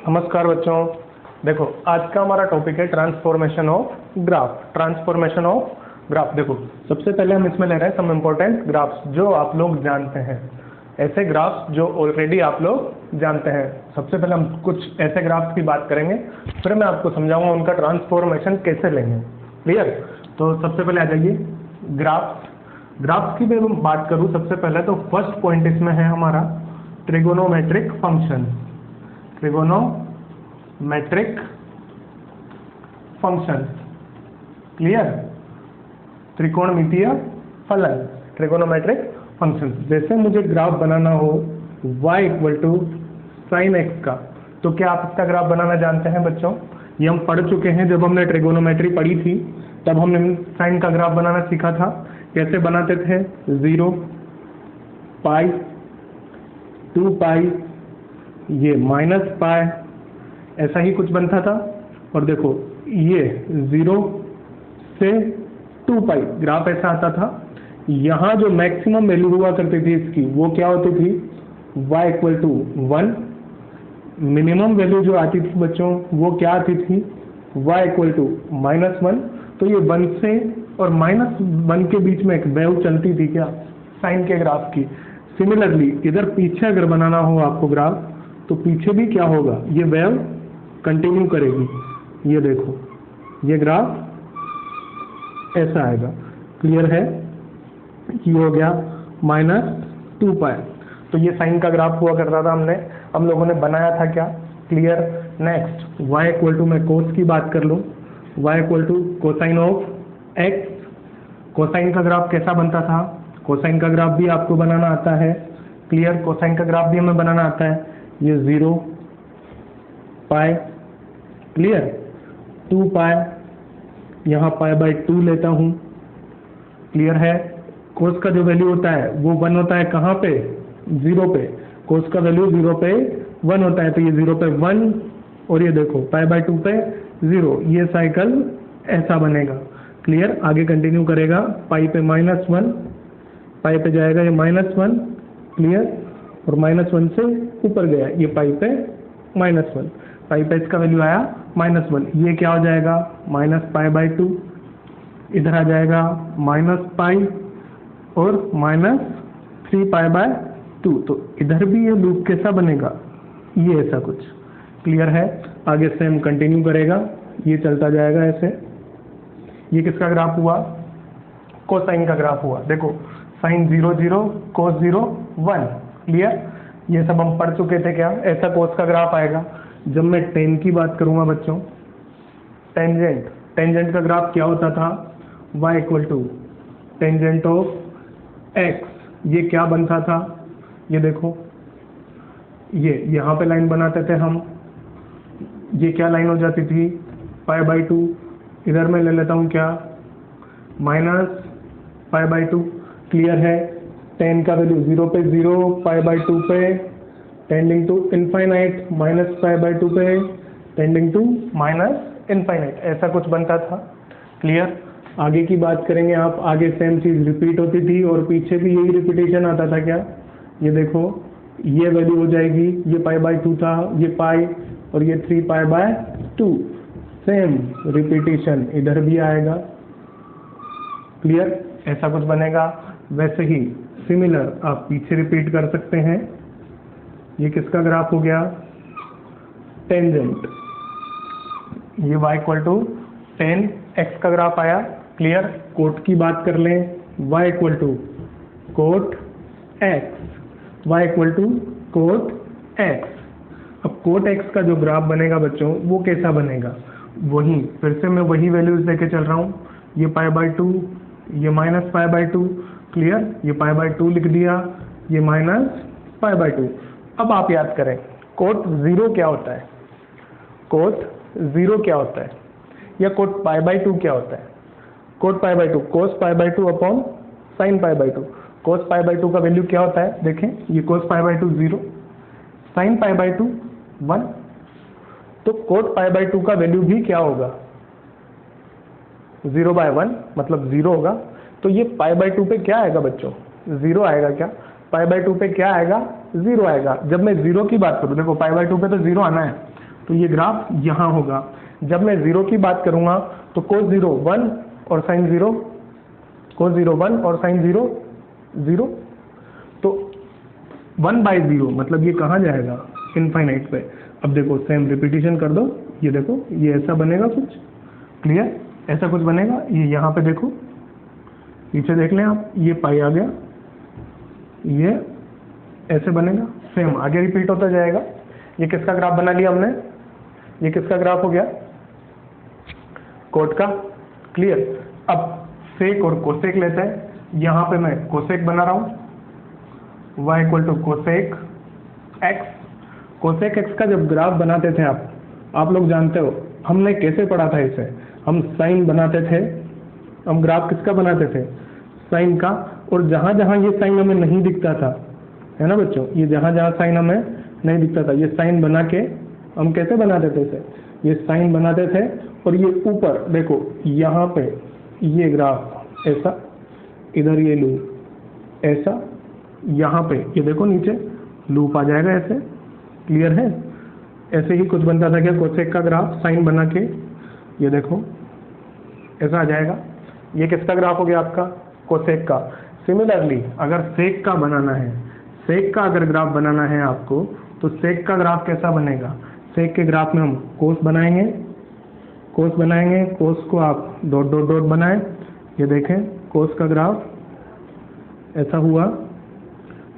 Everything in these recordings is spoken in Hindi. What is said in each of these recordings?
नमस्कार बच्चों। देखो आज का हमारा टॉपिक है transformation of graph. Transformation of graph. देखो सबसे पहले हम इसमें ले रहे हैं सम इम्पोर्टेंट ग्राफ्स जो आप लोग जानते हैं, ऐसे ग्राफ्स जो ऑलरेडी आप लोग जानते हैं। सबसे पहले हम कुछ ऐसे ग्राफ्स की बात करेंगे, फिर मैं आपको समझाऊंगा उनका ट्रांसफॉर्मेशन कैसे लेंगे। क्लियर? तो सबसे पहले आ जाइए ग्राफ्स। ग्राफ्स की मैं बात करूँ सबसे पहले तो फर्स्ट पॉइंट इसमें है हमारा trigonometric function. Trigonometric function. Clear? त्रिकोणमितीय फलन, ट्रिगोनोमेट्रिक फंक्शन। जैसे मुझे ग्राफ बनाना हो y equal to sine x का, तो क्या आप इसका ग्राफ बनाना जानते हैं बच्चों? ये हम पढ़ चुके हैं, जब हमने ट्रिगोनोमेट्री पढ़ी थी तब हमने साइन का ग्राफ बनाना सीखा था। कैसे बनाते थे? 0 पाई 2 पाई ये माइनस पाई, ऐसा ही कुछ बनता था। और देखो ये 0 से 2 पाई ग्राफ ऐसा आता था। यहाँ जो मैक्सिमम वैल्यू हुआ करती थी इसकी वो क्या होती थी? y equal to 1। Minimum value जो आती थी बच्चों वो क्या आती थी? y equal to -1। तो ये 1 से और -1 के बीच में एक वेव चलती थी क्या? साइन के ग्राफ की। सिमिलरली इधर पीछे अगर बनाना हो आपको ग्राफ, तो पीछे भी क्या होगा? ये वेव कंटिन्यू करेगी। ये देखो ये ग्राफ ऐसा आएगा। क्लियर है? ये हो गया -2 पाई। तो ये साइन का ग्राफ हुआ करता था, हम लोगों ने बनाया था क्या? Clear? Next y equal to, मैं कोस की बात कर लूँ, y equal to cosine of x। Cosine का ग्राफ कैसा बनता था? कोसाइन का ग्राफ भी आपको बनाना आता है। क्लियर? कोसाइन का ग्राफ भी हमें बनाना आता है। ये 0 पाई, क्लियर? 2 पाई, यहाँ π/2 लेता हूँ। क्लियर है? कोस का जो वैल्यू होता है वो 1 होता है कहाँ पे? 0 पे। कोस का वैल्यू 0 पे 1 होता है, तो ये 0 पे 1 और ये देखो π/2 पे 0। ये साइकिल ऐसा बनेगा। क्लियर? आगे कंटिन्यू करेगा, पाई पे -1, पाई पे जाएगा ये -1। क्लियर? और -1 से ऊपर गया ये पाई पे -1, पाई पे इसका वैल्यू आया -1। ये क्या हो जाएगा? -π/2। इधर आ जाएगा -पाई और -3π/2। तो इधर भी ये लूप कैसा बनेगा? ये ऐसा कुछ। क्लियर है? आगे से हम कंटिन्यू करेगा, ये चलता जाएगा ऐसे। ये किसका ग्राफ हुआ? कोसाइन का ग्राफ हुआ। देखो साइन 0 0, कोस 0 1। क्लियर? ये सब हम पढ़ चुके थे क्या? ऐसा कोस का ग्राफ आएगा। जब मैं टेन की बात करूंगा बच्चों, टेंजेंट का ग्राफ क्या होता था? y equal to tangent of x। ये क्या बनता था? ये देखो ये यहाँ पे लाइन बनाते थे हम, ये क्या लाइन हो जाती थी? π/2। इधर मैं ले लेता हूँ क्या? -π/2। क्लियर है? टेन का वैल्यू 0 पे 0, π/2 पे टेंडिंग टू इनफाइनाइट, -π/2 पे टेंडिंग टू -इनफाइनाइट, ऐसा कुछ बनता था। क्लियर? आगे की बात करेंगे आप, आगे सेम चीज़ रिपीट होती थी और पीछे भी यही रिपीटेशन आता था क्या? ये देखो ये वैल्यू हो जाएगी, ये π/2 था, ये पाई और ये 3π/2। सेम रिपीटेशन इधर भी आएगा। क्लियर? ऐसा कुछ बनेगा। वैसे ही सिमिलर आप पीछे रिपीट कर सकते हैं। ये किसका ग्राफ हो गया? टेंजेंट। ये y इक्वल टू 10x का ग्राफ आया। क्लियर? कोट की बात कर लें, y equal to cot x, y equal to cot x। अब कोट x का जो ग्राफ बनेगा बच्चों वो कैसा बनेगा? वही फिर से मैं वही वैल्यूज लेके चल रहा हूँ। ये π/2, ये -π/2। क्लियर? ये π/2 लिख दिया, ये -π/2। अब आप याद करें कोट 0 क्या होता है? कोट 0 क्या होता है? या कोट π/2 क्या होता है? कोट π/2 कोस π/2 अपॉन साइन π/2। कोस π/2 का वैल्यू क्या होता है? देखें ये कोस π/2 0, साइन π/2 1। तो कोट π/2 का वैल्यू भी क्या होगा? 0/1 मतलब 0 होगा। तो ये π/2 पे क्या आएगा बच्चों? 0 आएगा क्या? π/2 पे क्या आएगा? 0 आएगा। जब मैं 0 की बात करूँ, देखो π/2 पे तो 0 आना है, तो ये ग्राफ यहाँ होगा। जब मैं 0 की बात करूँगा तो cos 0 1 और sin 0, cos 0 1 और sin 0 0, तो 1/0 मतलब ये कहाँ जाएगा, इनफाइनाइट पे। अब देखो सेम रिपीटिशन कर दो, ये देखो ये ऐसा बनेगा कुछ, क्लियर, ऐसा कुछ बनेगा। ये यहाँ पे देखो, नीचे देख लें आप, ये पाई आ गया, ये ऐसे बनेगा, सेम आगे रिपीट होता जाएगा। ये किसका ग्राफ बना लिया हमने, ये किसका ग्राफ हो गया, कोट का, क्लियर। अब सेक और कोसेक लेते हैं। यहाँ पे मैं कोसेक बना रहा हूँ, y equal to cosec x. Cosec x का जब ग्राफ बनाते थे आप लोग जानते हो हमने कैसे पढ़ा था इसे, हम साइन बनाते थे, हम ग्राफ किसका बनाते थे, साइन का। और जहाँ जहाँ ये साइन हमें नहीं दिखता था, है ना बच्चों, ये जहाँ जहाँ साइन हमें नहीं दिखता था, ये साइन बना के हम कैसे बनाते थे इसे, ये साइन बनाते थे। और ये ऊपर देखो यहाँ पे ये ग्राफ ऐसा, इधर ये लूप ऐसा, यहाँ पे ये देखो नीचे लूप आ जाएगा ऐसे, क्लियर है। ऐसे ही कुछ बनता था क्या, कोसेक का ग्राफ साइन बना के, ये देखो ऐसा आ जाएगा। ये किसका ग्राफ हो गया आपका, कोसेक का। सिमिलरली अगर सेक का बनाना है, सेक का अगर ग्राफ बनाना है आपको, तो सेक का ग्राफ कैसा बनेगा, सेक के ग्राफ में हम कोस बनाएंगे, कोस बनाएंगे, कोस को आप डॉट डॉट डॉट बनाएं, ये देखें कोस का ग्राफ ऐसा हुआ।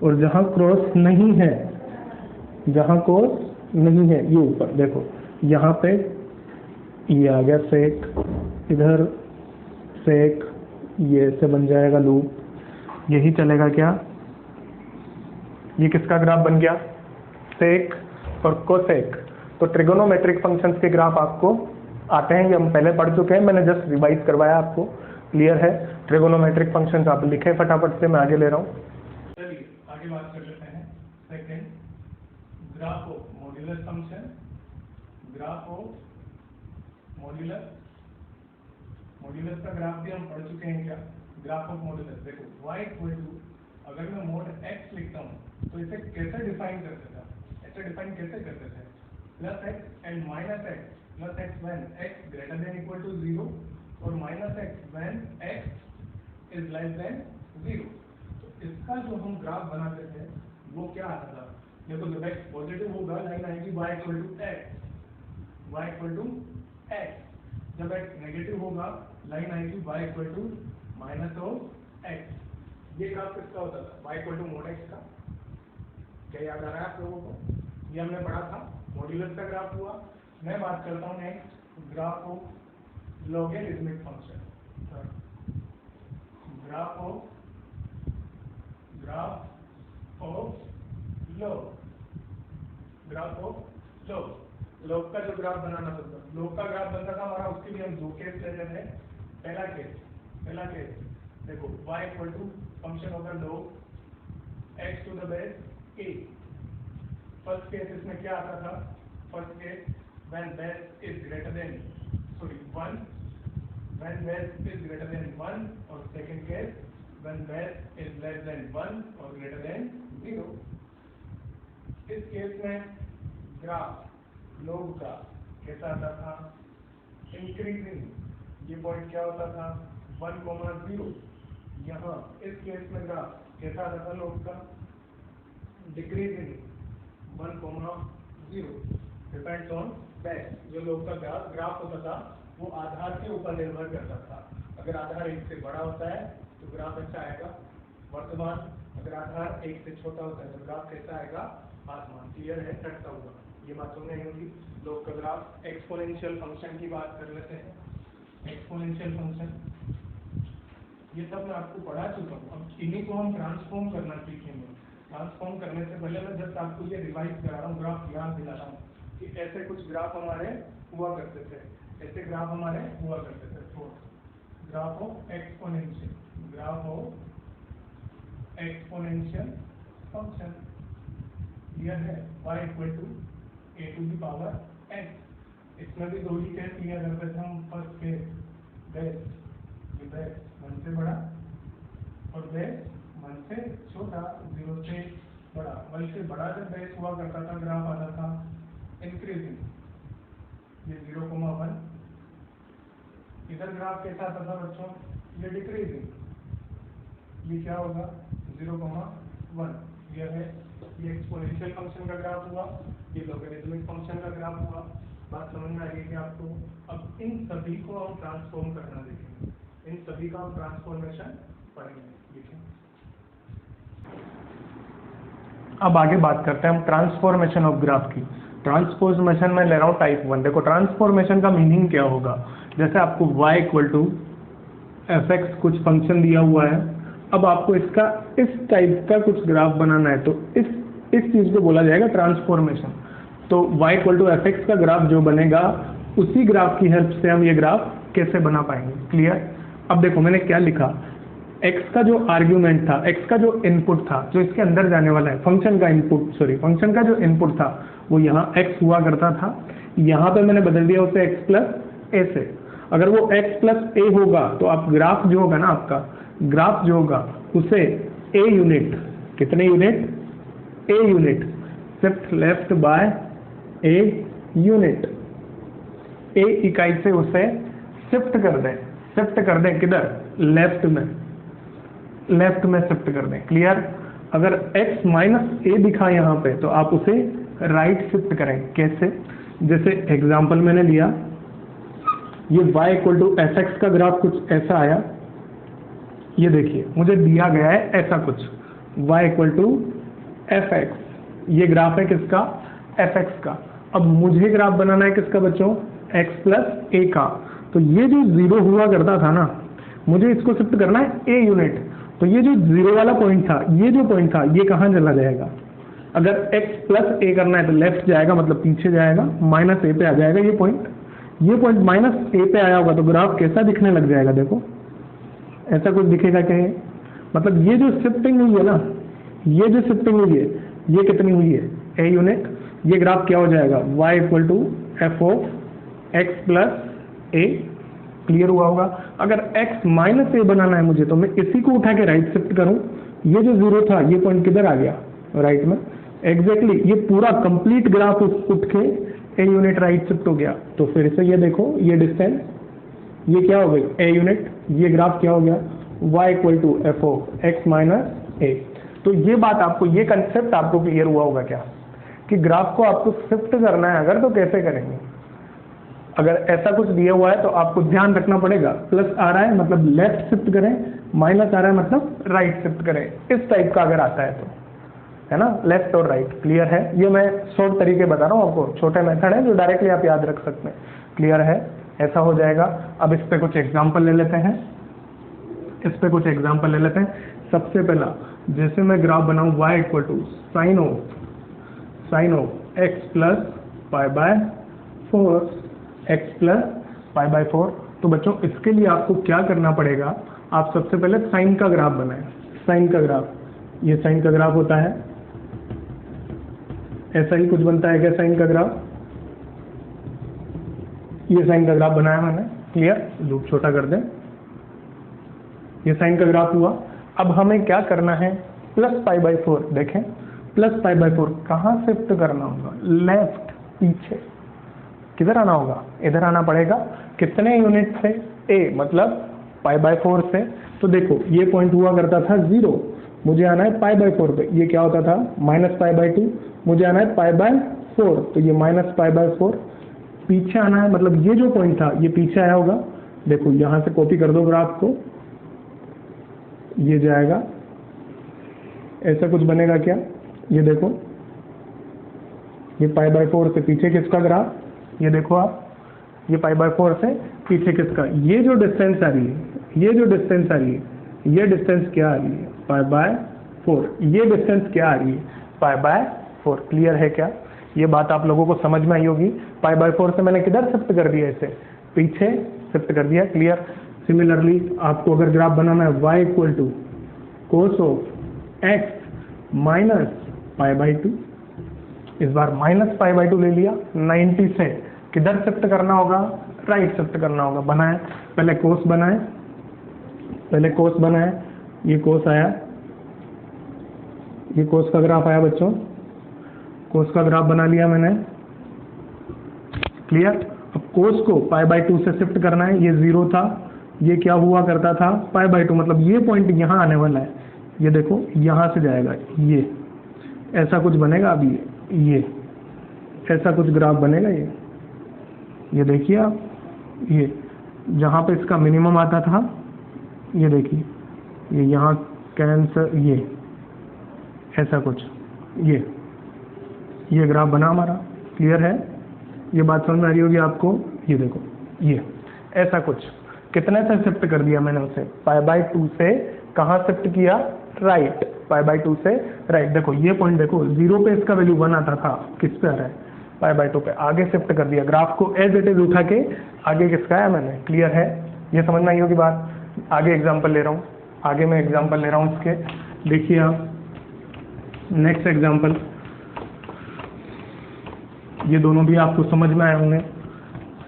और जहाँ क्रॉस नहीं है, जहाँ कोस नहीं है, ये ऊपर देखो यहाँ पे ये आ गया सेक, इधर सेक, ये ऐसे बन जाएगा लूप, यही चलेगा क्या। ये किसका ग्राफ बन गया, सेक और कोसेक। तो ट्रिगोनोमेट्रिक फंक्शंस के ग्राफ आपको आते हैं, ये हम पहले पढ़ चुके हैं, मैंने जस्ट रिवाइज करवाया आपको, क्लियर है। ट्रिगोनोमेट्रिक फंक्शंस आप लिखें फटाफट से, मैं आगे ले रहा हूँ। चलिए आगे बात कर लेते हैं। Second, graph of modulus function, graph of modulus, modulus का ग्राफ भी हम पढ़ चुके हैं क्या, ग्राफ ऑफ मॉड्यूलस। देखो y इक्वल टू, अगर मैं मोड x लिखता हूँ तो इसे कैसे डिफाइन करते थे, ऐसे डिफाइन कैसे करते थे, plus x and minus x, plus x when x greater than equal to 0 और minus x when x is less than 0। तो इसका जो हम ग्राफ बनाते थे वो क्या आता था, देखो जब x पॉजिटिव होगा लाइन आएगी y equal to x, y equal to x। जब x नेगेटिव होगा लाइन आएगी y equal to minus of x। ये ग्राफ किसका होता था, y equal to mod x का। क्या याद आ रहा है आप लोगों को, ये हमने पढ़ा था, मॉड्यूलस का ग्राफ हुआ। मैं बात करता हूँ next, graph of logarithmic function, graph of log, graph of log का जो ग्राफ बनाना पड़ता, लॉग का ग्राफ बनता था हमारा, उसके लिए हम दो केस ले रहे हैं। पहला केस देखो y इक्वल टू फंक्शन होगा log x to the base a। First case इसमें क्या आता था, first case when base is greater than 1, when base is greater than 1, और second case when base is less than 1 और greater than 0। इस केस में ग्राफ log का कैसा आता था, इंक्रीजिंग। ये पॉइंट क्या होता था 1,0। यहाँ इस केस में ग्राफ कैसा आता था log का, डिक्रीजिंग 1,0, डिपेंड्स ऑन बेस। जो log का ग्राफ होता था वो आधार के ऊपर निर्भर करता था। अगर आधार 1 से बड़ा होता है तो ग्राफ अच्छा आएगा वर्तमान, अगर आधार 1 से छोटा होता है तो ग्राफ कैसा आएगा, आसमान। क्लियर है, टटता हुआ, ये बात सुनने होगी। log का ग्राफ। एक्सपोनेंशियल फंक्शन की बात कर लेते हैं। एक्सपोनेंशियल फंक्शन ये सब मैं आपको पढ़ा चुका हूँ, अब इन्हीं को हम ट्रांसफॉर्म करना सीखेंगे। ट्रांसफॉर्म करने से पहले मैं जस्ट आपको ये रिवाइज करा रहा हूँ, ग्राफ याद दिला रहा हूँ कि ऐसे कुछ ग्राफ हमारे हुआ करते थे, ऐसे ग्राफ हमारे हुआ करते थे। तो graph of exponential, graph of exponential function, clear है, y equal to a to the power x। इसमें भी दो ही केस क्लियर करते थे हम। फर्स्ट केस बेस, ये बेस 1 से बड़ा और बेस 1 से छोटा, 0 से बड़ा। 1 से बड़ा जब बेस हुआ करता था ग्राफ आता था इंक्रीजिंग, ये 0,1। इधर ग्राफ कैसा आता था बच्चों, ये डिक्रीजिंग, ये क्या होगा 0,1। ये है, ये एक्सपोनेंशियल फंक्शन का ग्राफ हुआ, ये लॉगरिथमिक फंक्शन का ग्राफ हुआ। बात समझ में आ रही है कि आपको? अब इन सभी को हम ट्रांसफॉर्म करना देखेंगे, इन सभी का हम ट्रांसफॉर्मेशन पढ़ेंगे। देखिए अब आगे बात करते हैं हम ट्रांसफॉर्मेशन ऑफ ग्राफ की। ट्रांसफॉर्मेशन में ले रहा हूँ टाइप 1। देखो ट्रांसफॉर्मेशन का मीनिंग क्या होगा, जैसे आपको y = fx कुछ फंक्शन दिया हुआ है, अब आपको इसका इस टाइप का कुछ ग्राफ बनाना है, तो इस चीज को बोला जाएगा ट्रांसफॉर्मेशन। तो y = fx का ग्राफ जो बनेगा, उसी ग्राफ की हेल्प से हम ये ग्राफ कैसे बना पाएंगे। क्लियर? अब देखो मैंने क्या लिखा, x का जो आर्ग्यूमेंट था, x का जो इनपुट था, जो इसके अंदर जाने वाला है, फंक्शन का इनपुट, फंक्शन का जो इनपुट था वो यहाँ x हुआ करता था। यहाँ पे मैंने बदल दिया उसे x + a से। अगर वो x + a होगा तो आप ग्राफ जो होगा ना, आपका ग्राफ जो होगा उसे a यूनिट, कितने unit, a unit, shift left by a unit, a इकाई से उसे शिफ्ट कर दें किधर, लेफ्ट में शिफ्ट कर दें। क्लियर? अगर x - a दिखा यहाँ पे तो आप उसे राइट शिफ्ट करें। कैसे? जैसे एग्जांपल मैंने लिया, ये y = fx का ग्राफ कुछ ऐसा आया, ये देखिए मुझे दिया गया है ऐसा कुछ, y = fx, ये ग्राफ है किसका, fx का। अब मुझे ग्राफ बनाना है किसका बच्चों, x + a का। तो ये जो 0 हुआ करता था ना, मुझे इसको शिफ्ट करना है a यूनिट। तो ये जो 0 वाला पॉइंट था, ये जो पॉइंट था, ये कहाँ चला जाएगा? अगर x + a करना है तो लेफ्ट जाएगा, मतलब पीछे जाएगा, -a पे आ जाएगा ये पॉइंट -a पे आया होगा तो ग्राफ कैसा दिखने लग जाएगा, देखो ऐसा कुछ दिखेगा क्या? मतलब ये जो शिफ्टिंग हुई है ना, ये जो शिफ्टिंग हुई है, ये कितनी हुई है, a यूनिट। ये ग्राफ क्या हो जाएगा, y = f(x + a)। क्लियर हुआ होगा? अगर x - a बनाना है मुझे, तो मैं इसी को उठा के राइट शिफ्ट करूं, ये जो 0 था ये पॉइंट किधर आ गया, राइट में। एग्जैक्टली ये पूरा कंप्लीट ग्राफ उठ के a यूनिट राइट शिफ्ट हो गया। तो फिर से ये देखो, ये डिस्टेंस, ये क्या हो गई, a यूनिट। ये ग्राफ क्या हो गया, y = f(x - a)। तो ये बात आपको, ये कंसेप्ट आपको क्लियर हुआ होगा क्या, कि ग्राफ को आपको शिफ्ट करना है अगर, तो कैसे करेंगे। अगर ऐसा कुछ दिया हुआ है तो आपको ध्यान रखना पड़ेगा, प्लस आ रहा है मतलब लेफ्ट शिफ्ट करें, माइनस आ रहा है मतलब राइट शिफ्ट करें। इस टाइप का अगर आता है तो, है ना, लेफ्ट और राइट। क्लियर है? ये मैं शॉर्ट तरीके बता रहा हूँ आपको, छोटे मेथड है जो डायरेक्टली आप याद रख सकते हैं। क्लियर है? ऐसा हो जाएगा। अब इस पे कुछ एग्जाम्पल ले लेते हैं, सबसे पहला, जैसे मैं ग्राफ बनाऊं y = sin of x + π/4, x + π/4। तो बच्चों इसके लिए आपको क्या करना पड़ेगा, आप सबसे पहले साइन का ग्राफ बनाएं। साइन का ग्राफ, ये साइन का ग्राफ होता है, ऐसा ही कुछ बनता है क्या साइन का ग्राफ? ये साइन का ग्राफ बनाया मैंने। क्लियर? लूप छोटा कर दें, ये साइन का ग्राफ हुआ। अब हमें क्या करना है, +π/4। देखें +π/4 कहाँ शिफ्ट करना होगा, लेफ्ट, पीछे। किधर आना होगा, इधर आना पड़ेगा। कितने यूनिट से, a मतलब π/4 से। तो देखो ये पॉइंट हुआ करता था 0, मुझे आना है π/4 पे। ये क्या होता था, -π/2, मुझे आना है π/4, तो ये -π/4 पीछे आना है, मतलब ये जो पॉइंट था ये पीछे आया होगा। देखो यहां से कॉपी कर दो ग्राफ को, ये जाएगा, ऐसा कुछ बनेगा क्या, ये देखो, ये π/4 से पीछे किसका ग्राफ, ये देखो आप, ये π/4 से पीछे किसका, ये जो डिस्टेंस आ रही है, ये जो डिस्टेंस आ रही है, ये डिस्टेंस क्या आ रही है, π/4। ये डिस्टेंस क्या आ रही है, π/4। क्लियर है क्या? ये बात आप लोगों को समझ में आई होगी। π/4 से मैंने किधर शिफ्ट कर दिया, इसे पीछे शिफ्ट कर दिया। क्लियर? सिमिलरली आपको अगर ग्राफ बनाना है y = cos of x - π/2, इस बार -π/2 ले लिया, 90 से किधर शिफ्ट करना होगा, राइट शिफ्ट करना होगा। बनाए, पहले कोस बनाए, ये कोस आया, ये कोस का ग्राफ आया बच्चों, कोस का ग्राफ बना लिया मैंने। क्लियर? अब कोस को π/2 से शिफ्ट करना है, ये 0 था, ये क्या हुआ करता था π/2, मतलब ये पॉइंट यहाँ आने वाला है, ये देखो यहाँ से जाएगा, ये ऐसा कुछ बनेगा। अभी ये ऐसा कुछ ग्राफ बनेगा, ये देखिए आप, ये जहाँ पे इसका मिनिमम आता था, ये देखिए ये यहाँ कैंसर, ये ऐसा कुछ, ये ग्राफ बना हमारा। क्लियर है? ये बात समझ में आ रही होगी आपको। ये देखो ये ऐसा कुछ कितने से शिफ्ट कर दिया मैंने उसे, π/2 से कहाँ शिफ्ट किया, राइट, π/2 से राइट। देखो ये पॉइंट देखो, 0 पे इसका वैल्यू 1 आता था, किस पे आ रहा है π/2 पे, आगे शिफ्ट कर दिया, ग्राफ को एज इट इज उठा के आगे किसका है मैंने। क्लियर है? ये समझ में आई होगी बात। आगे एग्जाम्पल ले रहा हूँ, आगे मैं एग्जाम्पल ले रहा हूँ इसके, देखिए आप नेक्स्ट एग्जाम्पल, ये दोनों भी आपको समझ में आए होंगे,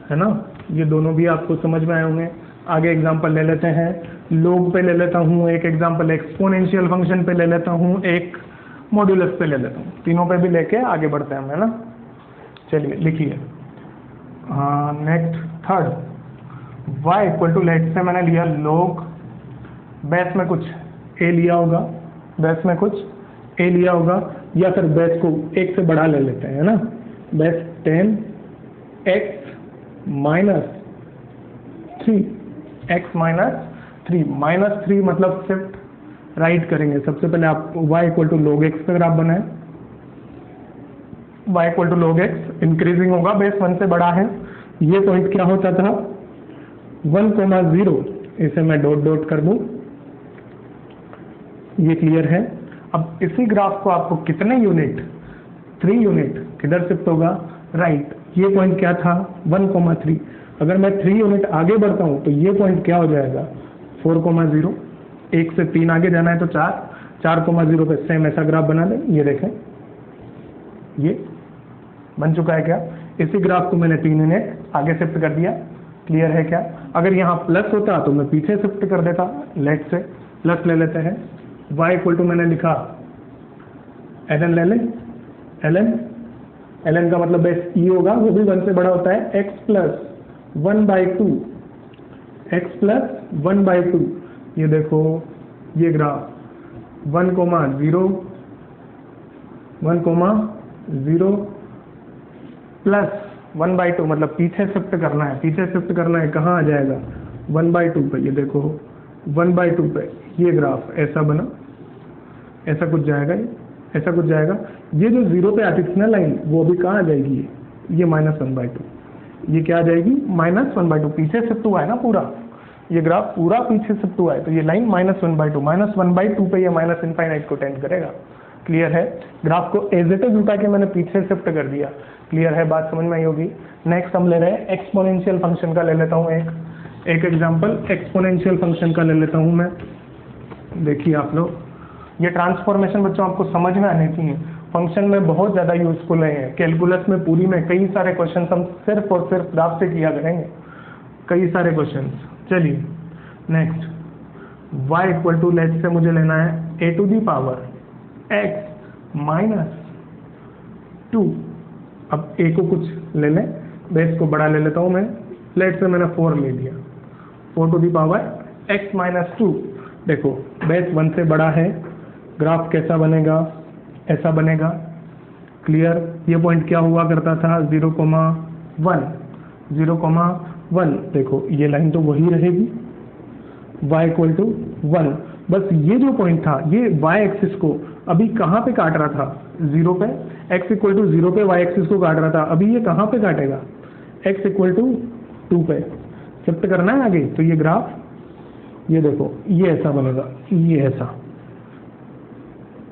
है ना, ये दोनों भी आपको समझ में आए होंगे। आगे एग्जाम्पल ले लेते हैं, लोग पे ले लेता हूँ एक एग्जाम्पल, एक्सपोनेंशियल फंक्शन पे ले लेता हूँ, एक मॉड्यूलस पे ले लेता हूँ, तीनों पे भी लेके आगे बढ़ते हैं हम, है ना। चलिए लिखिए, next third, y equal to, let से मैंने लिया log, बेस में कुछ a लिया होगा, बेस में कुछ a लिया होगा, या फिर बेस को एक से बढ़ा ले लेते हैं, है ना, base 10x minus 3, x minus 3, -3 मतलब शिफ्ट राइट करेंगे। सबसे पहले आप y equal to log x का ग्राफ बनाए, y equal to log x increasing होगा, बेस 1 से बड़ा है, ये पॉइंट क्या होता था 1,0, इसे मैं डॉट डॉट कर दूं, ये क्लियर है। अब इसी ग्राफ को आपको कितने यूनिट, 3 यूनिट किधर शिफ्ट होगा, राइट, ये पॉइंट क्या था 1,3, अगर मैं 3 यूनिट आगे बढ़ता हूं तो ये पॉइंट क्या हो जाएगा 4,0, 1 से 3 आगे जाना है तो 4,0 पे सेम ऐसा ग्राफ बना दें। ये देखें ये बन चुका है क्या, इसी ग्राफ को मैंने 3 यूनिट आगे शिफ्ट कर दिया। क्लियर है क्या? अगर यहाँ प्लस होता तो मैं पीछे शिफ्ट कर देता, लेट से प्लस ले लेते हैं, y इक्वल टू मैंने लिखा ln ले लें, ln का मतलब बेस e होगा, वो भी 1 से बड़ा होता है, x प्लस 1/2, x प्लस 1/2, ये देखो ये ग्राफ 1,0 प्लस 1/2 मतलब पीछे शिफ्ट करना है, पीछे शिफ्ट करना है, कहाँ आ जाएगा 1/2 पे, ये देखो 1/2 पे ये ग्राफ ऐसा बना, ऐसा कुछ जाएगा, ऐसा कुछ जाएगा। ये जो 0 पे आती थी ना लाइन, वो अभी कहाँ आ जाएगी, ये -1/2, ये क्या आ जाएगी -1/2, पीछे शिफ्ट हुआ है ना पूरा, ये ग्राफ पूरा पीछे शिफ्ट हुआ है, तो ये लाइन -1/2 पे ये माइनस इनफाइनाइट को टेंड करेगा। क्लियर है? ग्राफ को एज इट इज उठा के मैंने पीछे शिफ्ट कर दिया। क्लियर है? बात समझ में आई होगी। नेक्स्ट हम ले रहे हैं एक्सपोनेंशियल फंक्शन का, ले लेता हूँ एक एग्जांपल, एक्सपोनेंशियल फंक्शन का ले लेता हूँ मैं। देखिए आप लोग, ये ट्रांसफॉर्मेशन बच्चों आपको समझ में आने चाहिए, फंक्शन में बहुत ज़्यादा यूजफुल है। कैलकुलस में पूरी में कई सारे क्वेश्चन हम सिर्फ और सिर्फ ग्राफ से किया करेंगे, कई सारे क्वेश्चन। चलिए next, y equal to, let से मुझे लेना है a⁴ x माइनस 2, अब a को कुछ ले लें, बेस को बड़ा ले लेता हूँ मैं, लेट से मैंने 4 ले लिया, 4 x माइनस 2, देखो बेस 1 से बड़ा है, ग्राफ कैसा बनेगा, ऐसा बनेगा। क्लियर? ये पॉइंट क्या हुआ करता था 0,1, देखो ये लाइन तो वही रहेगी, y इक्वल टू 1, बस ये जो पॉइंट था ये y एक्सिस को अभी कहाँ पे काट रहा था 0 पे, x इक्वल टू 0 पे y एक्सिस को काट रहा था, अभी ये कहाँ पे काटेगा x इक्वल टू 2 पे शिफ्ट करना है आगे, तो ये ग्राफ, ये देखो ये ऐसा बनेगा, ये ऐसा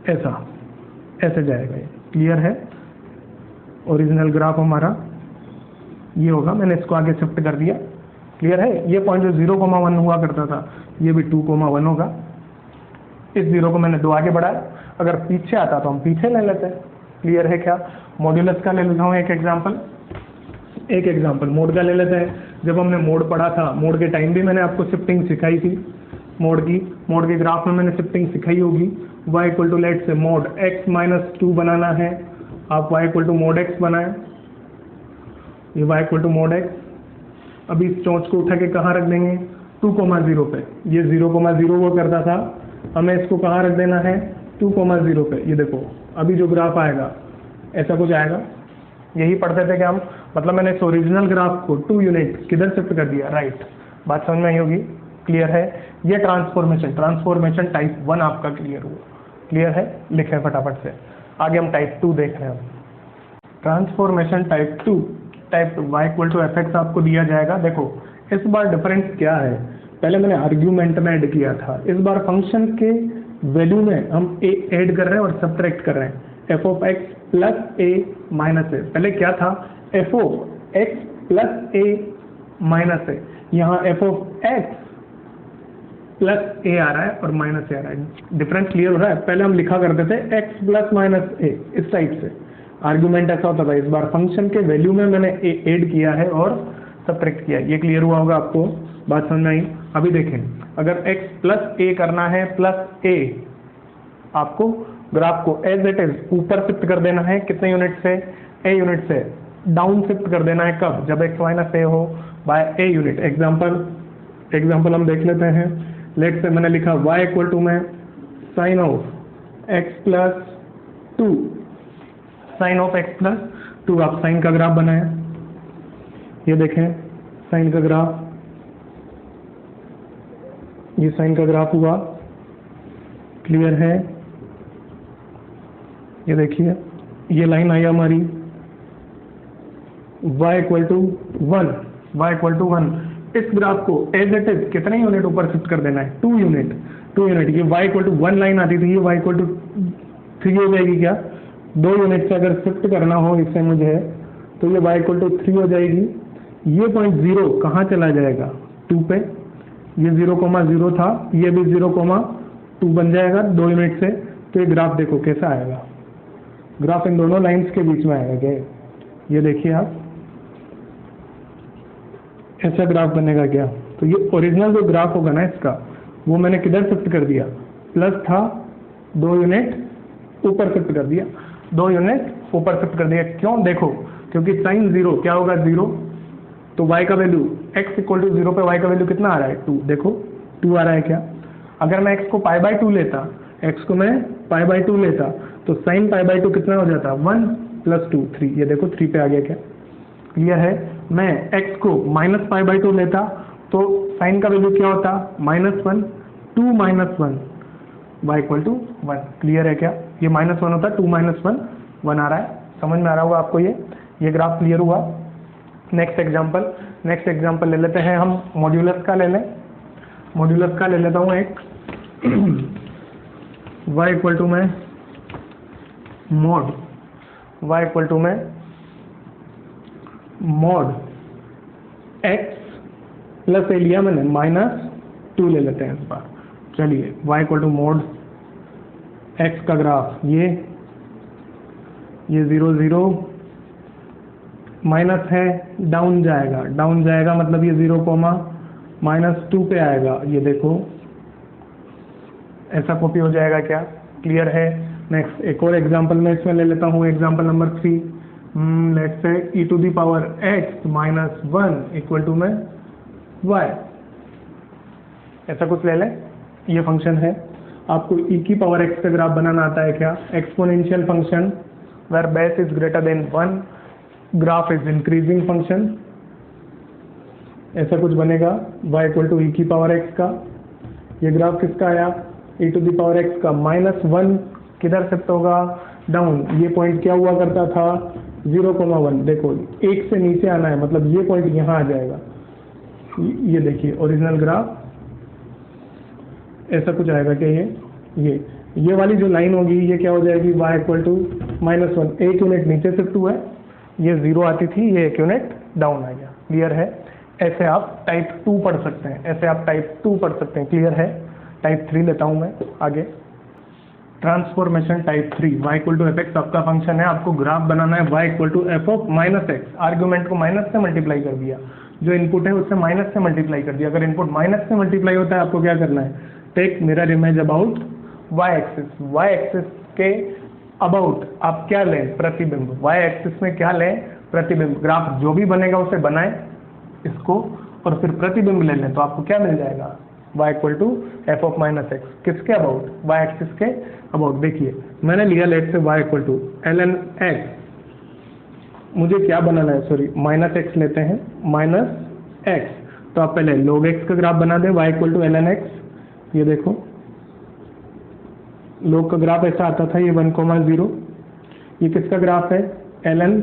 ऐसे जाएगा ये। क्लियर है? ओरिजिनल ग्राफ हमारा ये होगा, मैंने इसको आगे शिफ्ट कर दिया। क्लियर है? ये पॉइंट जो 0,1 हुआ करता था, ये भी 2,1 होगा, इस 0 को मैंने 2 आगे बढ़ाया, अगर पीछे आता तो हम पीछे ले लेते हैं। क्लियर है क्या? मॉड्यूलस का ले लेता हूँ एक एग्जांपल मोड का ले लेते हैं। जब हमने मोड पढ़ा था, मोड के टाइम भी मैंने आपको शिफ्टिंग सिखाई थी, मोड के ग्राफ में मैंने शिफ्टिंग सिखाई होगी। y इक्वल टू, लेट से मोड x माइनस 2 बनाना है, आप y equal to mod x बनाएं, ये y equal to mod x, अभी इस चोंच को उठा के कहाँ रख देंगे, 2,0 पे। ये 0,0 वो करता था, हमें इसको कहाँ रख देना है, 2,0 पे। ये देखो अभी जो ग्राफ आएगा ऐसा कुछ आएगा। यही पढ़ते थे कि हम, मतलब मैंने इस ओरिजिनल ग्राफ को 2 यूनिट किधर शिफ्ट कर दिया, राइट। बात समझ में आई होगी, क्लियर है। ये ट्रांसफॉर्मेशन टाइप 1 आपका क्लियर हुआ, क्लियर है। लिखें फटाफट से, आगे हम टाइप 2 देख रहे हैं। Transformation type 2 y equal to F x आपको दिया जाएगा। देखो इस बार डिफरेंस क्या है, पहले मैंने आर्ग्यूमेंट में ऐड किया था, इस बार फंक्शन के वैल्यू में हम a ऐड कर रहे हैं और सब्ट्रैक्ट कर रहे हैं, F of x plus A minus A. पहले क्या था, F of x plus A minus A, यहाँ F of x plus A आ रहा है और माइनस ए आ रहा है। डिफरेंस क्लियर हो रहा है। पहले हम लिखा करते थे एक्स प्लस माइनस ए, इस टाइप से आर्ग्यूमेंट ऐसा होता था। इस बार फंक्शन के वैल्यू में मैंने ए ऐड किया है और सब्ट्रैक्ट किया। ये क्लियर हुआ होगा आपको, बात समझ में आई। अभी देखें, अगर x प्लस ए करना है, प्लस ए, आपको ग्राफ को एज इट इज ऊपर शिफ्ट कर देना है, कितने यूनिट से, ए यूनिट से डाउन शिफ्ट कर देना है। कब, जब x माइनस ए हो बाय ए यूनिट। एग्जाम्पल हम देख लेते हैं। लेट से मैंने लिखा y इक्वल टू में sine of x plus 2, sine of x plus 2। आप साइन का ग्राफ बनाए, ये देखें साइन का ग्राफ, ये साइन का ग्राफ हुआ, क्लियर है। ये देखिए ये लाइन आई हमारी y equal to 1, y equal to 1। इस ग्राफ को एज इट इज कितने यूनिट ऊपर शिफ्ट कर देना है, 2 यूनिट। ये y इक्वल टू 1 लाइन आती थी, ये y इक्वल टू 3 हो जाएगी क्या, 2 यूनिट से अगर शिफ्ट करना हो इससे मुझे, तो ये y इक्वल टू 3 हो जाएगी। ये पॉइंट 0 कहाँ चला जाएगा, 2 पे। ये 0,0 था, ये भी 0,2 बन जाएगा 2 यूनिट से। तो ये ग्राफ देखो कैसा आएगा, ग्राफ इन दोनों लाइंस के बीच में आएगा क्या, ये देखिए आप, ऐसा ग्राफ बनेगा क्या। तो ये ओरिजिनल जो ग्राफ होगा ना इसका, वो मैंने किधर शिफ्ट कर दिया, प्लस था, 2 यूनिट ऊपर शिफ्ट कर दिया, 2 यूनिट ऊपर शिफ्ट कर दिया। क्यों, देखो क्योंकि साइन 0 क्या होगा, 0। तो y का वैल्यू x इक्वल टू 0 पे y का वैल्यू कितना आ रहा है, 2। देखो 2 आ रहा है क्या। अगर मैं x को पाई बाय 2 लेता, x को मैं पाई बाय 2 लेता, तो साइन पाई बाय 2 कितना हो जाता, 1 प्लस 2 3। ये देखो 3 पे आ गया क्या, क्लियर है। मैं x को माइनस पाई बाय 2 लेता तो साइन का वैल्यू क्या होता, -1, 2 minus 1, y equal to 1। Clear है क्या, ये -1 होता, 2 माइनस 1 1 आ रहा है। समझ में आ रहा होगा आपको, ये ग्राफ क्लियर हुआ। नेक्स्ट एग्जाम्पल ले लेते हैं हम, मॉड्यूलस का ले लें। मॉड्यूलस का ले लेता हूँ एक, y इक्वल टू में y इक्वल टू में मॉड x प्लस ए लिया मैंने, -2 ले लेते हैं इस बार। चलिए y equal to mod x का ग्राफ, ये 0 0 माइनस है, डाउन जाएगा मतलब ये 0, -2 पे आएगा। ये देखो ऐसा कॉपी हो जाएगा क्या, क्लियर है। नेक्स्ट एक और एग्जांपल मैं इसमें ले लेता हूँ, example number 3। Let's say e to the power x minus 1 equal to में y, ऐसा कुछ ले लें। ये फंक्शन है, आपको e की पावर x का ग्राफ बनाना आता है क्या, exponential function where base is greater than 1, graph is increasing function, ऐसा कुछ बनेगा। y इक्वल टू e की पावर x का, ये ग्राफ किसका आया, e to the power x का, -1 किधर शिफ्ट होगा, डाउन। ये पॉइंट क्या हुआ करता था, 0,1। देखो 1 से नीचे आना है, मतलब ये पॉइंट यहाँ आ जाएगा। ये देखिए ओरिजिनल ग्राफ ऐसा कुछ आएगा क्या, ये वाली जो लाइन होगी ये क्या हो जाएगी, y इक्वल टू -1, 1 यूनिट नीचे शिफ्ट हुआ है, ये 0 आती थी, ये 1 यूनिट डाउन आ गया। क्लियर है। ऐसे आप टाइप 2 पढ़ सकते हैं, क्लियर है। टाइप 3 लेता हूं मैं आगे। Transformation type 3, y equal to F x आपका फंक्शन है, आपको ग्राफ बनाना है y equal to f of -x। Argument को माइनस से मल्टीप्लाई कर दिया, जो इनपुट है उससे माइनस से मल्टीप्लाई कर दिया। अगर इनपुट माइनस से मल्टीप्लाई होता है, आपको क्या करना है, take mirror image about y axis के अबाउट आप क्या लें, प्रतिबिंब। y एक्सिस में क्या लें, प्रतिबिंब। ग्राफ जो भी बनेगा उसे बनाएं, इसको और फिर प्रतिबिंब ले लें तो आपको क्या मिल जाएगा, y equal to f of minus x, किसके अबाउट, y एक्सिस के अबाउट। देखिए मैंने लिया let say y equal to ln x, मुझे क्या बनाना है, सॉरी माइनस एक्स लेते हैं, माइनस एक्स, तो आप पहले log x का ग्राफ बना दें, y equal to ln x। ये देखो log का ग्राफ ऐसा आता था, ये 1,0, ये किसका ग्राफ है, ln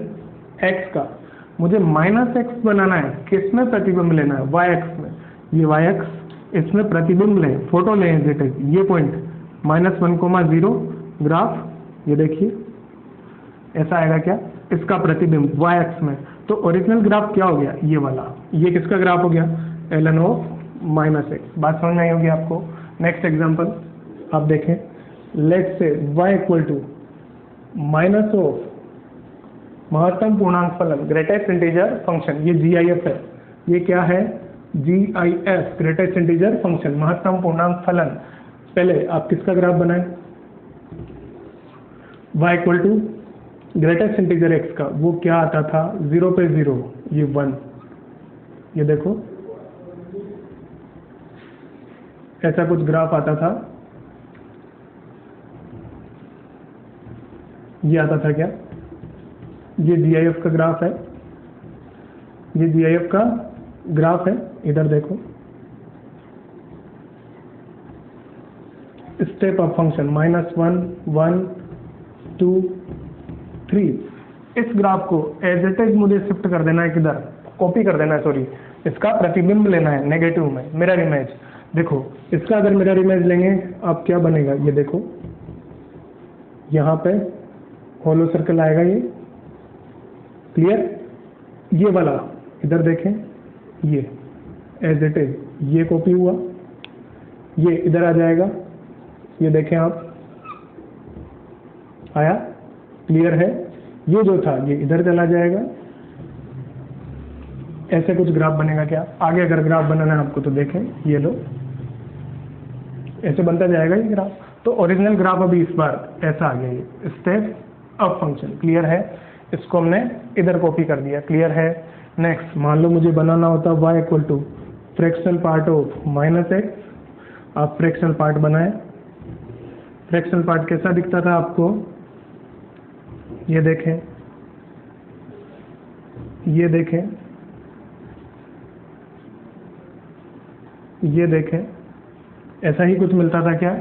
x का। मुझे माइनस एक्स बनाना है, किसमें प्रतिबिंब लेना है, y एक्स में, ये y एक्स, इसमें प्रतिबिंब लें, फोटो लें, ये पॉइंट -1,0 ग्राफ, ये देखिए ऐसा आएगा क्या, इसका प्रतिबिंब y एक्स में। तो ओरिजिनल ग्राफ क्या हो गया, ये वाला, ये किसका ग्राफ हो गया, ln ऑफ माइनस एक्स। बात समझ में आई होगी आपको। नेक्स्ट एग्जांपल आप देखें, let say y equal to minus of महत्तम पूर्णांक फलन, ग्रेटेस्ट इंटीजर फंक्शन, ये GIF है, ये क्या है, GIF, ग्रेटेस्ट इंटीजर फंक्शन, महत्तम पूर्णांक फलन। पहले आप किसका ग्राफ बनाएं, y equal to greatest integer x का, वो क्या आता था, 0 पे 0, ये 1, ये देखो ऐसा कुछ ग्राफ आता था, ये आता था क्या, ये GIF का ग्राफ है, ये GIF का ग्राफ है, इधर देखो स्टेप ऑफ फंक्शन -1, 1, 2, 3। इस ग्राफ को एज इट इज मुझे शिफ्ट कर देना है, किधर, कॉपी कर देना है, सॉरी इसका प्रतिबिंब लेना है नेगेटिव में, मिरर इमेज। देखो इसका अगर मिरर इमेज लेंगे अब क्या बनेगा, ये देखो यहाँ पे होलो सर्कल आएगा, ये क्लियर, ये वाला इधर देखें, ये एज इट इज, ये कॉपी हुआ, ये इधर आ जाएगा, ये देखें आप, आया, क्लियर है। ये जो था ये इधर चला जाएगा, ऐसे कुछ ग्राफ बनेगा क्या। आगे अगर ग्राफ बनाना है आपको तो देखें, ये लो ऐसे बनता जाएगा ये ग्राफ। तो ओरिजिनल ग्राफ अभी इस बार ऐसा आ गया, ये स्टेप ऑफ फंक्शन, क्लियर है। इसको हमने इधर कॉपी कर दिया, क्लियर है। नेक्स्ट मान लो मुझे बनाना होता y equal to fractional part of minus x, आप फ्रैक्शनल पार्ट बनाए, फ्रैक्शनल पार्ट कैसा दिखता था आपको, ये देखें, ये देखें, ये देखें, ऐसा ही कुछ मिलता था क्या,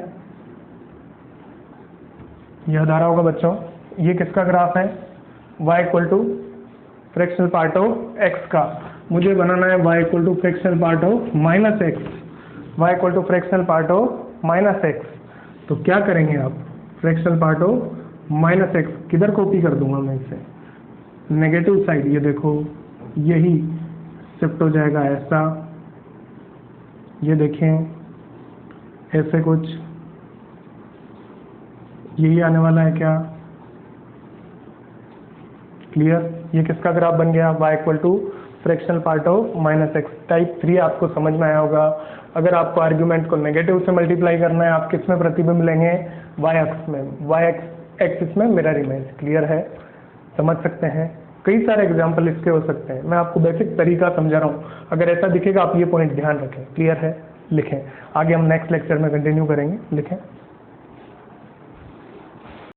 याद आ रहा होगा बच्चों। ये किसका ग्राफ है, y equal to fractional part of x का। मुझे बनाना है y equal to fractional part of minus x, y equal to fractional part of minus x. तो क्या करेंगे आप, fractional part of minus x किधर कॉपी कर दूंगा मैं इसे, नेगेटिव साइड, ये देखो यही शिफ्ट हो जाएगा ऐसा, ये देखें ऐसे कुछ, यही आने वाला है क्या, क्लियर। ये किसका ग्राफ बन गया, y equal to fractional part of minus x. Type 3 आपको समझ में आया होगा। अगर आपको आर्ग्यूमेंट को नेगेटिव से मल्टीप्लाई करना है, आप किस में प्रतिबिंब लेंगे, y एक्स में, y एक्सिस में मिरर इमेज, क्लियर है, समझ सकते हैं। कई सारे एग्जाम्पल इसके हो सकते हैं, मैं आपको बेसिक तरीका समझा रहा हूँ। अगर ऐसा दिखेगा आप ये पॉइंट ध्यान रखें, क्लियर है, लिखें। आगे हम नेक्स्ट लेक्चर में कंटिन्यू करेंगे, लिखें।